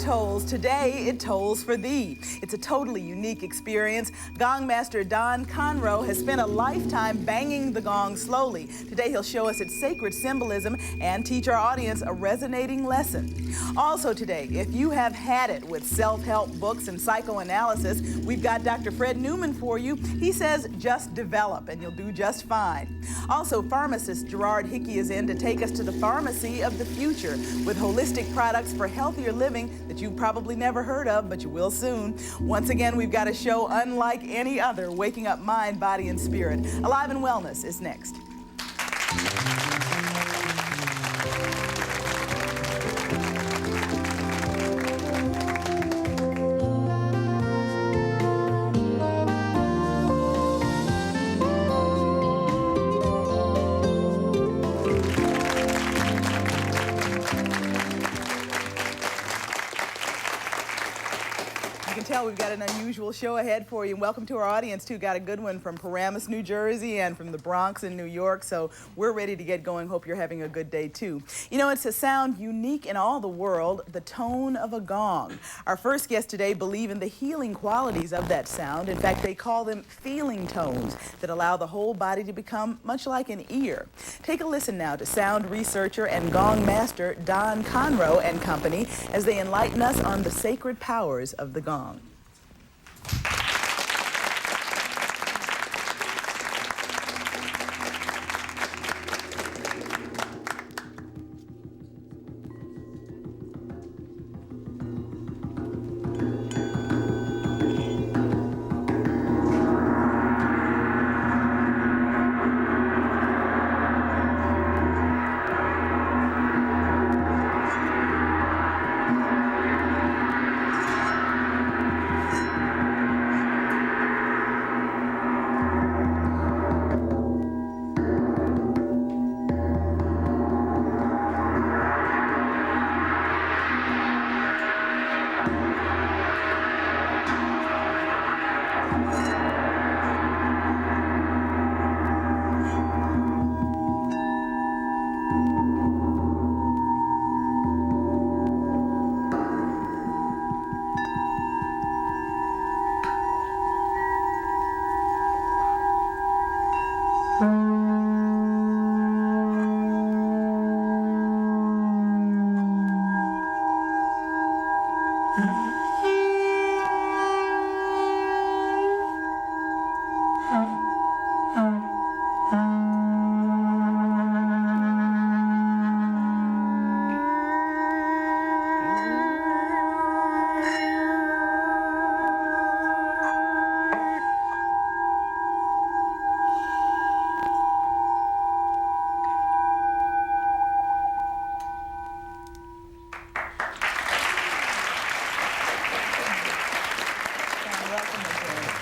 tolls. Today, it tolls for thee. It's a totally unique experience. Gongmaster Don Conreaux has spent a lifetime banging the gong slowly. Today, he'll show us its sacred symbolism and teach our audience a resonating lesson. Also today, if you have had it with self-help books and psychoanalysis, we've got Dr. Fred Newman for you. He says, just develop and you'll do just fine. Also, pharmacist Gerard Hickey is in to take us to the pharmacy of the future with holistic products for healthier living that you've probably never heard of, but you will soon. Once again, we've got a show unlike any other, waking up mind, body, and spirit. Alive and Wellness is next. We've got an unusual show ahead for you. Welcome to our audience, too. Got a good one from Paramus, New Jersey, and from the Bronx in New York. So we're ready to get going. Hope you're having a good day, too. You know, it's a sound unique in all the world, the tone of a gong. Our first guest today believe in the healing qualities of that sound. In fact, they call them feeling tones that allow the whole body to become much like an ear. Take a listen now to sound researcher and gong master Don Conreaux and company as they enlighten us on the sacred powers of the gong.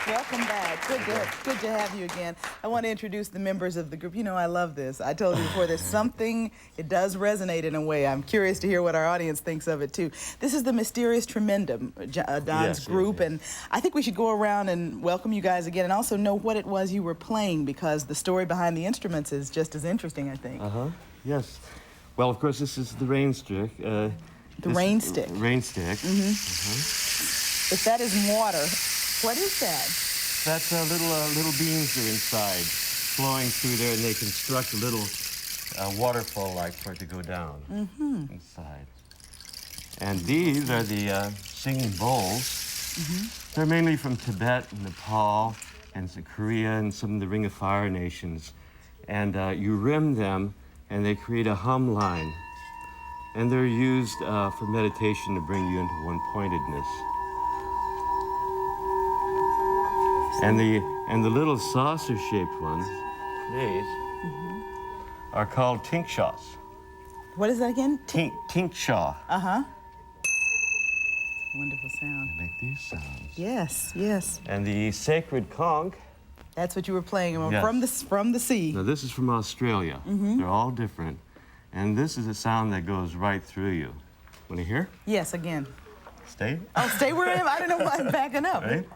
Welcome back. Good to have you again. I want to introduce the members of the group. You know, I love this. I told you before, there's something, it does resonate in a way. I'm curious to hear what our audience thinks of it, too. This is the mysterious Tremendum, Don's group, and I think we should go around and welcome you guys again and also know what it was you were playing, because the story behind the instruments is just as interesting, I think. Yes. Well, of course, this is the Rainstick. The Rainstick. Rainstick. If that isn't water, what is that? That's little beams are inside, flowing through there, and they construct a little waterfall-like for it to go down inside. And these are the singing bowls. They're mainly from Tibet and Nepal and Korea and some of the Ring of Fire nations. And you rim them, and they create a hum line. And they're used for meditation to bring you into one-pointedness. And the little saucer-shaped ones, these, are called Ting Shas. What is that again? Ting Shas. Wonderful sound. They make these sounds. Yes, yes. And the sacred conch. That's what you were playing Yes. from the sea. Now this is from Australia. They're all different. And this is a sound that goes right through you. Want to hear? Yes, again. Stay. Oh, stay where I am? I don't know why I'm backing up. Right?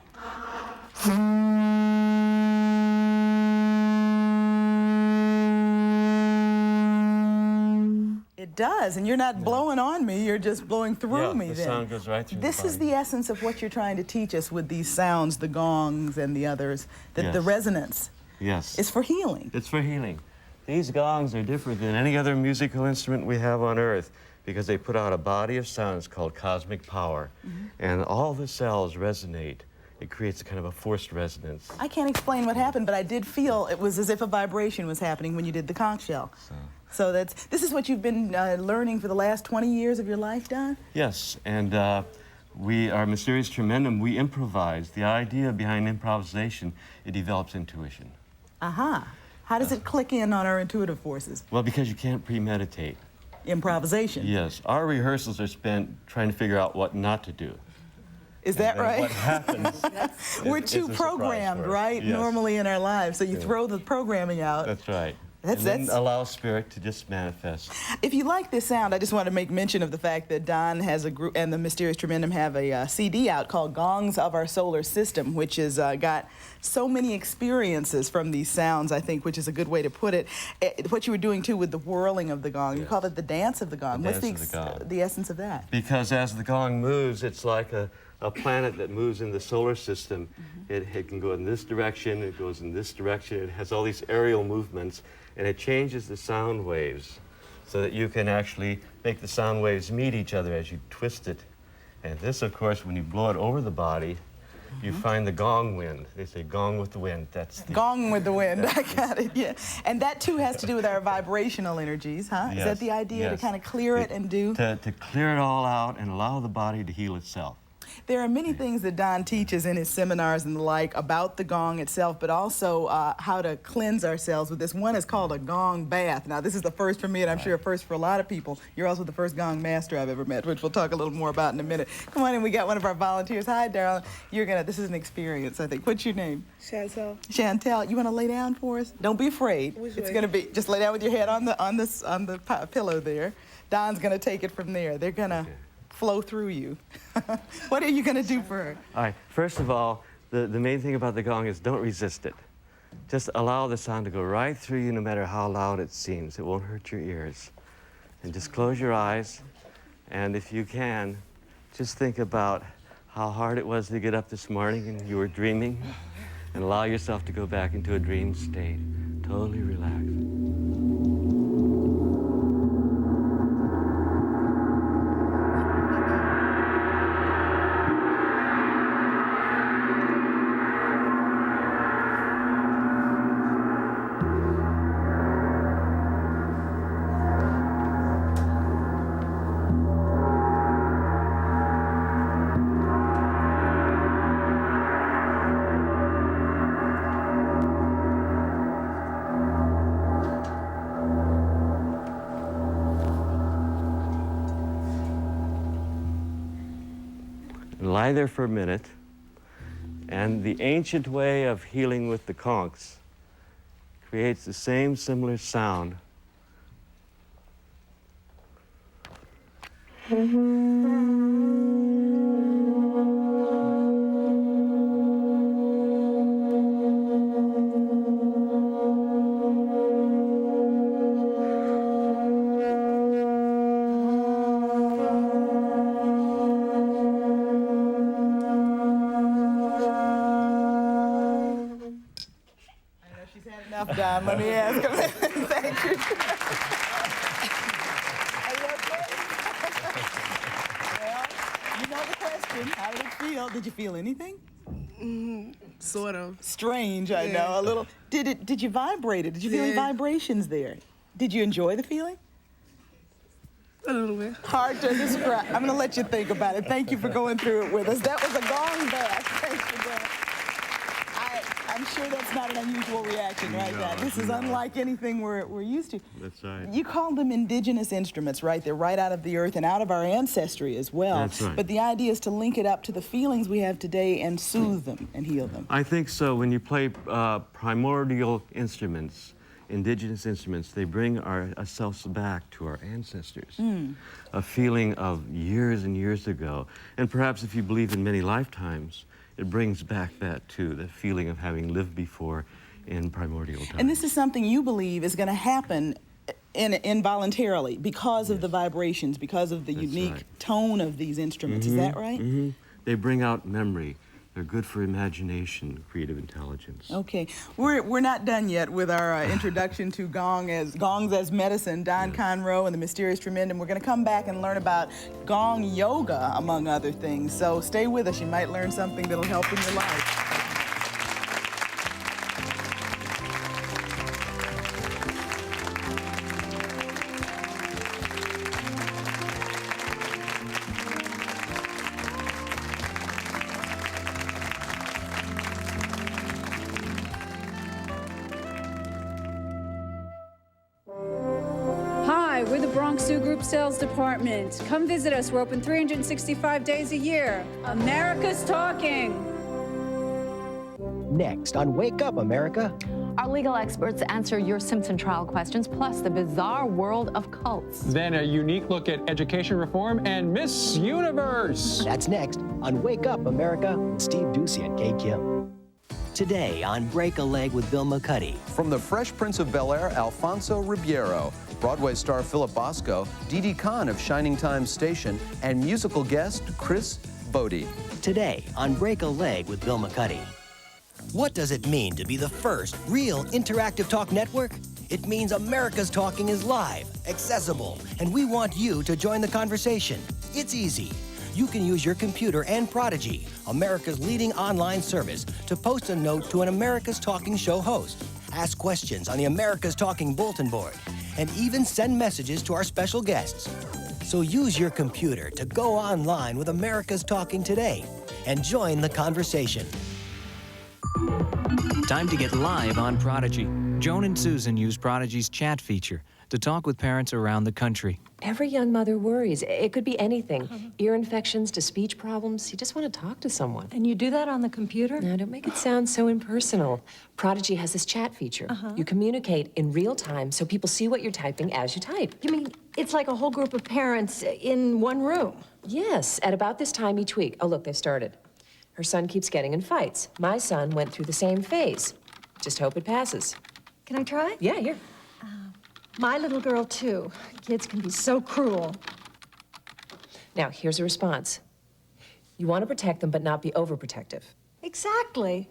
It It does, and you're not blowing on me, you're just blowing through me the then. sound goes right through This the is body. the essence of what you're trying to teach us with these sounds, the gongs and the others, that the resonance Yes. is for healing. It's for healing. These gongs are different than any other musical instrument we have on Earth because they put out a body of sounds called cosmic power, and all the cells resonate. It creates a kind of a forced resonance. I can't explain what happened, but I did feel it was as if a vibration was happening when you did the conch shell. So this is what you've been learning for the last 20 years of your life, Don? Yes, and our mysterious Tremendum, we improvise. The idea behind improvisation, it develops intuition. Aha. How does it click in on our intuitive forces? Well, because you can't premeditate. Improvisation. Yes, our rehearsals are spent trying to figure out what not to do. Is that right? What happens? We're too programmed, right? Yes. Normally in our lives. So you throw the programming out. That's right. That's and then allow spirit to just manifest. If you like this sound, I just want to make mention of the fact that Don has a group and the Mysterious Tremendum have a CD out called Gongs of Our Solar System, which has got so many experiences from these sounds, I think, which is a good way to put it. What you were doing, too, with the whirling of the gong, you call it the dance of the gong. What's the essence of that? Because as the gong moves, it's like a planet that moves in the solar system. It can go in this direction, it goes in this direction, it has all these aerial movements, and it changes the sound waves so that you can actually make the sound waves meet each other as you twist it. And this, of course, when you blow it over the body, you find the gong wind. They say gong with the wind. That's the gong with the wind. I got it, yeah. And that, too, has to do with our vibrational energies, huh? Yes, Is that the idea, to kind of clear it and do? To clear it all out and allow the body to heal itself. There are many things that Don teaches in his seminars and the like about the gong itself, but also how to cleanse ourselves with this. One is called a Gong Bath. Now, this is the first for me, and I'm sure a first for a lot of people. You're also the first Gong Master I've ever met, which we'll talk a little more about in a minute. Come on in, we got one of our volunteers. Hi, Darryl. This is an experience, I think. What's your name? Chantelle. Chantelle, you want to lay down for us? Don't be afraid. It's going to be, just lay down with your head on the pillow there. Don's going to take it from there. They're going to flow through you. What are you going to do for her? All right, first of all, the main thing about the gong is don't resist it. Just allow the sound to go right through you no matter how loud it seems. It won't hurt your ears. And just close your eyes, and if you can, just think about how hard it was to get up this morning and you were dreaming, and allow yourself to go back into a dream state. Totally relaxed. Lie there for a minute, and the ancient way of healing with the conchs creates the same similar sound. Don, let me ask him. Thank you. Well, you know the question. How did it feel? Did you feel anything? Sort of. Strange, I know. A little. Did you vibrate it? Did you feel any vibrations there? Did you enjoy the feeling? A little bit. Hard to describe. I'm going to let you think about it. Thank you for going through it with us. That was a Gong Bath. Thank you, Don. I'm sure that's not an unusual reaction, right, Dad? This is unlike anything we're used to. That's right. You call them indigenous instruments, right? They're right out of the earth and out of our ancestry as well. That's right. But the idea is to link it up to the feelings we have today and soothe them and heal them. I think so. When you play primordial instruments, indigenous instruments, they bring ourselves back to our ancestors. A feeling of years and years ago. And perhaps if you believe in many lifetimes, it brings back that, too, the feeling of having lived before in primordial times. And this is something you believe is going to happen involuntarily because of the vibrations, because of the unique tone of these instruments. Is that right? They bring out memory. They're good for imagination, creative intelligence. Okay, we're not done yet with our introduction to gongs as medicine. Don Conreaux and the mysterious Tremendum. We're going to come back and learn about gong yoga, among other things. So stay with us. You might learn something that'll help in your life. We're the Bronx Zoo Group Sales Department. Come visit us. We're open 365 days a year. America's talking. Next on Wake Up, America. Our legal experts answer your Simpson trial questions, plus the bizarre world of cults. Then a unique look at education reform and Miss Universe. That's next on Wake Up, America with Steve Ducey and Kay Kim. Today on Break a Leg with Bill McCuddy. From the Fresh Prince of Bel-Air, Alfonso Ribeiro, Broadway star Philip Bosco, Dee Khan of Shining Time Station, and musical guest Chris Bodie. Today on Break a Leg with Bill McCuddy. What does it mean to be the first real interactive talk network? It means America's Talking is live, accessible, and we want you to join the conversation. It's easy. You can use your computer and Prodigy, America's leading online service, to post a note to an America's Talking show host, ask questions on the America's Talking bulletin board, and even send messages to our special guests. So use your computer to go online with America's Talking today and join the conversation. Time to get live on Prodigy. Joan and Susan use Prodigy's chat feature to talk with parents around the country. Every young mother worries. It could be anything. Ear infections to speech problems. You just want to talk to someone. And you do that on the computer? Now, don't make it sound so impersonal. Prodigy has this chat feature. You communicate in real time so people see what you're typing as you type. You mean it's like a whole group of parents in one room? Yes, at about this time each week. Oh, look, they've started. Her son keeps getting in fights. My son went through the same phase. Just hope it passes. Can I try? Yeah, here. My little girl, too. Kids can be so cruel. Now, here's a response. You want to protect them, but not be overprotective. Exactly.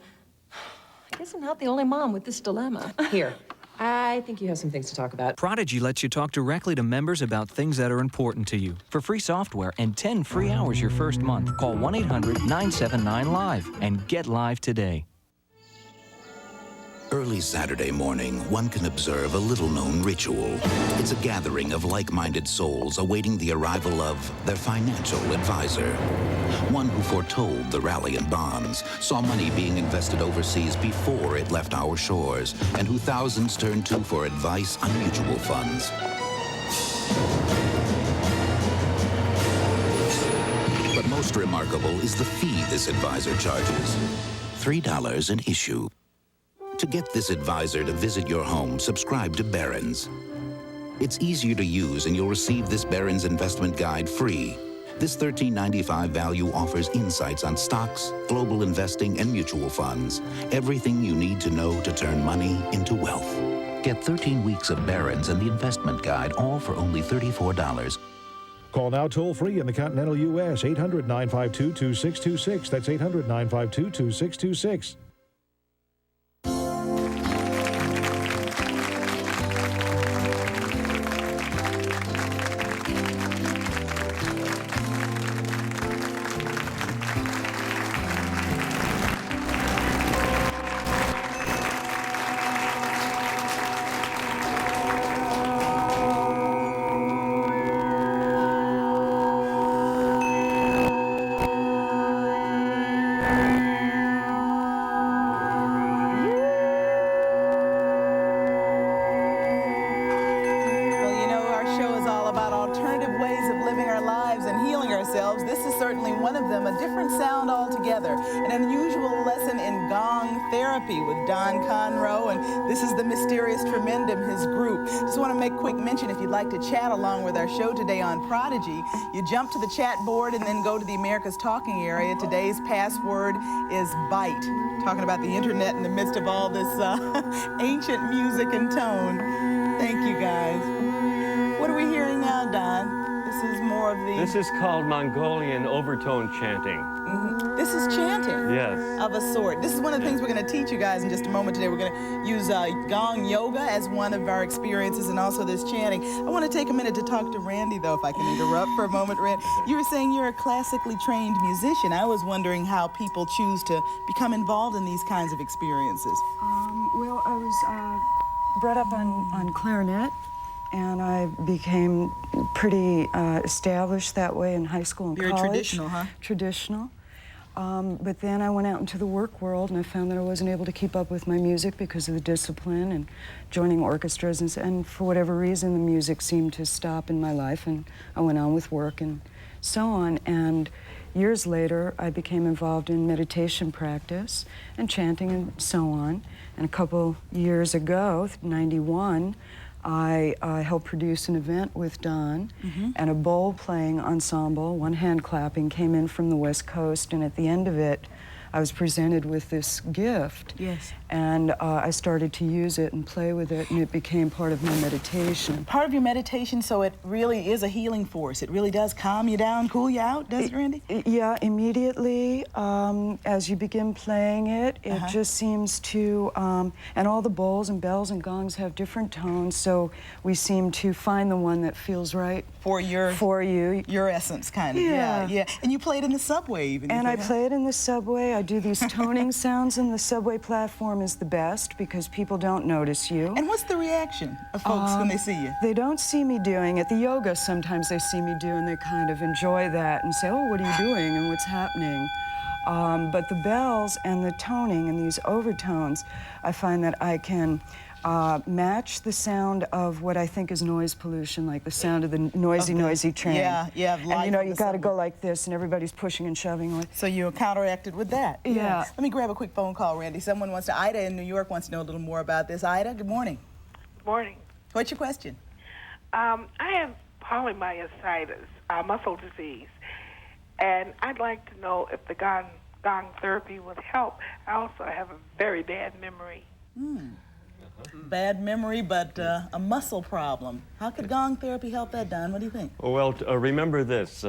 I guess I'm not the only mom with this dilemma. Here, I think you have some things to talk about. Prodigy lets you talk directly to members about things that are important to you. For free software and 10 free hours your first month, call 1-800-979-LIVE and get live today. Early Saturday morning, one can observe a little-known ritual. It's a gathering of like-minded souls awaiting the arrival of their financial advisor. One who foretold the rally in bonds, saw money being invested overseas before it left our shores, and who thousands turn to for advice on mutual funds. But most remarkable is the fee this advisor charges. $3 an issue. To get this advisor to visit your home, subscribe to Barron's. It's easier to use, and you'll receive this Barron's investment guide free. This $13.95 value offers insights on stocks, global investing, and mutual funds. Everything you need to know to turn money into wealth. Get 13 weeks of Barron's and the investment guide, all for only $34. Call now toll-free in the continental U.S., 800-952-2626. That's 800-952-2626. With Don Conreaux, and this is the mysterious Tremendum, his group. Just want to make a quick mention, if you'd like to chat along with our show today on Prodigy, you jump to the chat board and then go to the America's Talking area. Today's password is BITE, talking about the internet in the midst of all this ancient music and tone. Thank you, guys. What are we hearing now, Don? This is more of the... This is called Mongolian overtone chanting. This is chanting. Yes. Of a sort. This is one of the things we're going to teach you guys in just a moment today. We're going to use gong yoga as one of our experiences, and also this chanting. I want to take a minute to talk to Randee, though, if I can interrupt for a moment. Randee, you were saying you're a classically trained musician. I was wondering how people choose to become involved in these kinds of experiences. Well, I was brought up on clarinet, and I became pretty established that way in high school and Very college. traditional, huh? Traditional. But then I went out into the work world, and I found that I wasn't able to keep up with my music because of the discipline and joining orchestras, and for whatever reason, the music seemed to stop in my life, and I went on with work and so on. And years later, I became involved in meditation practice and chanting and so on. And a couple years ago, 91, I helped produce an event with Don, and a bowl-playing ensemble, one hand clapping, came in from the West Coast, and at the end of it, I was presented with this gift. Yes. And I started to use it and play with it, and it became part of my meditation. Part of your meditation, so it really is a healing force. It really does calm you down, cool you out, does it, Randee? Yeah, immediately, as you begin playing it, it just seems to, and all the bowls and bells and gongs have different tones, so we seem to find the one that feels right. For you. Your essence, kind of. Yeah. And you played in the subway, even. And I played in the subway. I do these toning sounds, and the subway platform is the best because people don't notice you. And what's the reaction of folks when they see you? They don't see me doing it. The yoga, sometimes they see me do, and they kind of enjoy that and say, oh, what are you doing and what's happening? But the bells and the toning and these overtones, I find that I can match the sound of what I think is noise pollution, like the sound of the noisy train. Yeah. And you know, you got to go like this, and everybody's pushing and shoving. So you counteracted with that. Yeah. Let me grab a quick phone call, Randee. Someone wants to, Ida in New York wants to know a little more about this. Ida, good morning. Good morning. What's your question? I have polymyositis, muscle disease, and I'd like to know if the gong therapy would help. I also have a very bad memory. Bad memory, but a muscle problem. How could gong therapy help that, Don? What do you think? Well, remember this.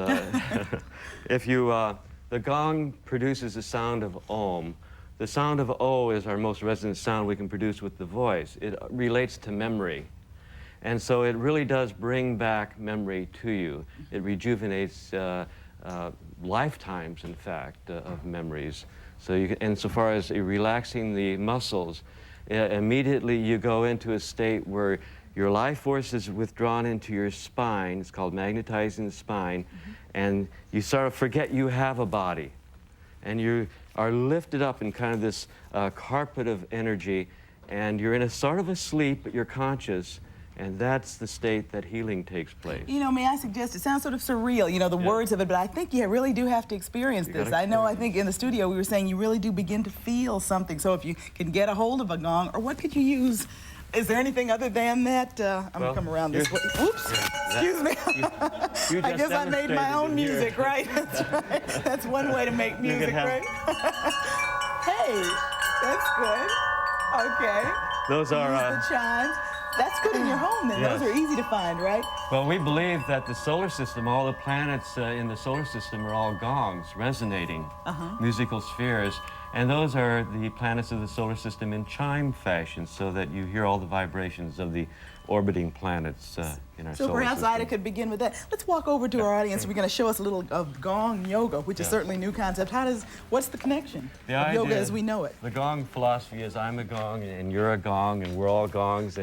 If you, the gong produces the sound of Om. The sound of O is our most resonant sound we can produce with the voice. It relates to memory. And so it really does bring back memory to you. It rejuvenates lifetimes, in fact, of memories. So you can, insofar as relaxing the muscles, immediately you go into a state where your life force is withdrawn into your spine. It's called magnetizing the spine. And you sort of forget you have a body. And you are lifted up in kind of this carpet of energy. And you're in a sort of a sleep, but you're conscious. And that's the state that healing takes place. You know, may I suggest, it sounds sort of surreal, you know, the words of it, but I think you really do have to experience this. I think in the studio we were saying you really do begin to feel something. So if you can get a hold of a gong, or what could you use? Is there anything other than that? I'm going to come around this way. Oops, excuse me. I guess I made my own music, right? That's right. That's one way to make music, right? Hey, that's good. Okay. Those are... Use the chimes. That's good in your home, then. Yes. Those are easy to find, right? Well, we believe that the solar system, all the planets in the solar system are all gongs, resonating musical spheres. And those are the planets of the solar system in chime fashion, so that you hear all the vibrations of the orbiting planets in our solar system. So perhaps Ida could begin with that. Let's walk over to our audience. We're going to show us a little of gong yoga, which is certainly a new concept. What's the connection of yoga as we know it? The gong philosophy is I'm a gong, and you're a gong, and we're all gongs.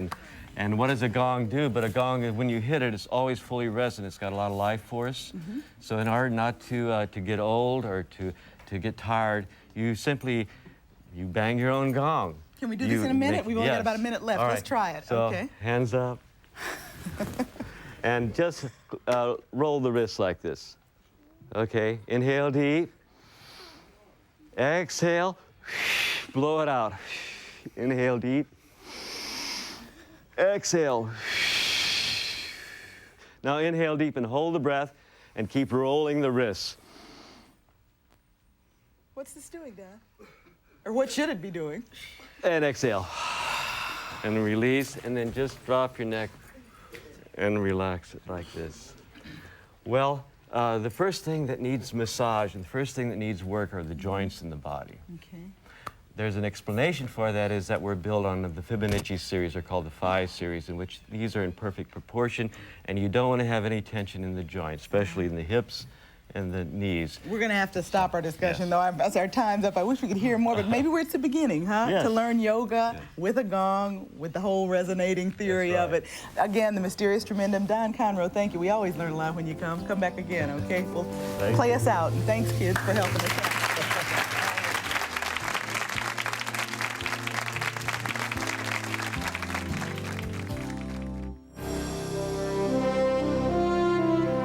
And what does a gong do? But a gong, when you hit it, it's always fully resonant. It's got a lot of life force. So in order not to get old or to get tired, you simply bang your own gong. Can we do this in a minute? We've only got about a minute left. All Let's try it. So, hands up. And just roll the wrists like this. Okay, inhale deep. Exhale, blow it out. Inhale deep. Exhale. Now inhale deep and hold the breath and keep rolling the wrists. What's this doing, Dad? Or what should it be doing? And exhale. and release, and then just drop your neck and relax it like this. Well, the first thing that needs massage and the first thing that needs work are the joints in the body. Okay. There's an explanation for that, is that we're built on the Fibonacci series, or called the Phi series, in which these are in perfect proportion, and you don't want to have any tension in the joints, especially in the hips and the knees. We're going to have to stop our discussion, though, as our time's up. I wish we could hear more, but maybe we're at the beginning, huh? Yes. To learn yoga with a gong, with the whole resonating theory of it. Again, the mysterious Tremendum, Don Conreaux, thank you. We always learn a lot when you come. Come back again, okay? Well, play us out, and thanks, kids, for helping us out.